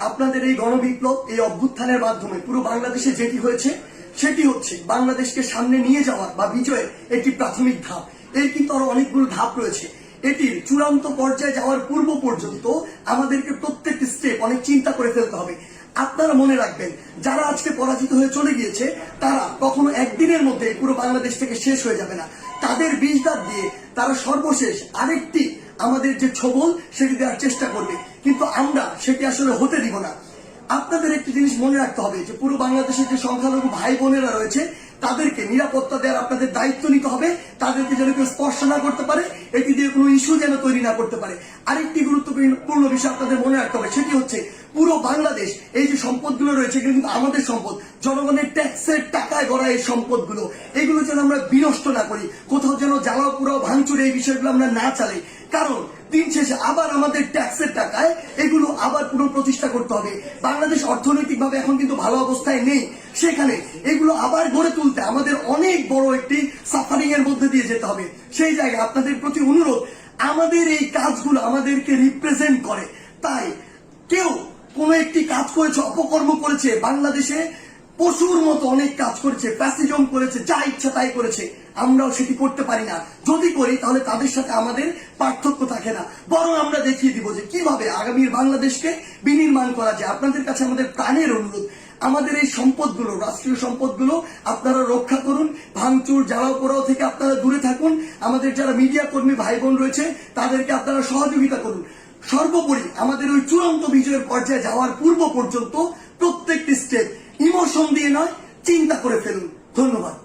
আপনাদের এই গণবিপ্লব, এই অভ্যুত্থানের মাধ্যমে পুরো বাংলাদেশে যেটি হয়েছে সেটি হচ্ছে বাংলাদেশকে সামনে নিয়ে যাওয়ার বা বিজয়ের একটি প্রাথমিক ধাপ। এর কিন্তু আরো অনেকগুলো ধাপ রয়েছে। এটির চূড়ান্ত পর্যায়ে যাওয়ার পূর্ব পর্যন্ত আমাদেরকে প্রত্যেকটি স্টেপ অনেক চিন্তা করে ফেলতে হবে। আপনারা মনে রাখবেন, যারা আজকে পরাজিত হয়ে চলে গিয়েছে তারা কখনো একদিনের মধ্যে পুরো বাংলাদেশ থেকে শেষ হয়ে যাবে না। তাদের বিষ দাঁত দিয়ে তারা সর্বশেষ আরেকটি আমাদের যে ছবল সেটি দেওয়ার চেষ্টা করবে, কিন্তু আমরা সেটি আসলে হতে দিব না। আপনাদের একটি জিনিস মনে রাখতে হবে যে পুরো বাংলাদেশের যে সংখ্যালঘু ভাই বোনেরা রয়েছে তাদেরকে নিরাপত্তা দেওয়ার আপনাদের দায়িত্ব নিতে হবে। তাদেরকে যেন কেউ স্পর্শ না করতে পারে, এটি দিয়ে কোনো ইস্যু যেন তৈরি না করতে পারে। আরেকটি গুরুত্বপূর্ণ বিষয় আপনাদের মনে রাখতে হবে, সেটি হচ্ছে পুরো বাংলাদেশ এই যে সম্পদগুলো রয়েছে এগুলো কিন্তু আমাদের সম্পদ, জনগণের ট্যাক্সের টাকায় গড়া এই সম্পদগুলো, এগুলো যেন আমরা বিনষ্ট না করি, কোথাও যেন জ্বালাও পুরাও ভাঙচুর এই বিষয়গুলো আমরা না চালাই। কারণ দিন শেষে আবার আমাদের ট্যাক্সের টাকায় এগুলো আবার পুনঃপ্রতিষ্ঠা করতে হবে। বাংলাদেশ অর্থনৈতিকভাবে এখন কিন্তু ভালো অবস্থায় নেই, সেখানে এগুলো আবার গড়ে তুলতে আমাদের অনেক বড় একটি সাফারিং এর মধ্যে দিয়ে যেতে হবে। সেই জায়গায় আপনাদের প্রতি অনুরোধ, আমাদের এই কাজগুলো আমাদেরকে রিপ্রেজেন্ট করে। তাই কেউ কোন একটি কাজ করেছে, অপকর্ম করেছে, বাংলাদেশে পশুর মতো অনেক কাজ করেছে, ফ্যাসিজম করেছে, যা ইচ্ছা তাই করেছে, আমরাও সেটি করতে পারি না। যদি করি তাহলে তাদের সাথে আমাদের পার্থক্য থাকে না, বরং আমরা দেখিয়ে দিব যে কিভাবে আগামীর বাংলাদেশকে বিনির্মাণ করা যায়। আপনাদের কাছে আমাদের প্রাণের অনুরোধ, আমাদের এই সম্পদগুলো, রাষ্ট্রীয় সম্পদগুলো আপনারা রক্ষা করুন, ভাঙচুর জ্বালাও পোড়াও থেকে আপনারা দূরে থাকুন। আমাদের যারা মিডিয়া কর্মী ভাই বোন রয়েছে তাদেরকে আপনারা সহযোগিতা করুন। সর্বোপরি আমাদের ওই চূড়ান্ত বিজয়ের পর্যায়ে যাওয়ার পূর্ব পর্যন্ত প্রত্যেকটি স্টেপ ইমোশন দিয়ে নয়, চিন্তা করে ফেলুন। ধন্যবাদ।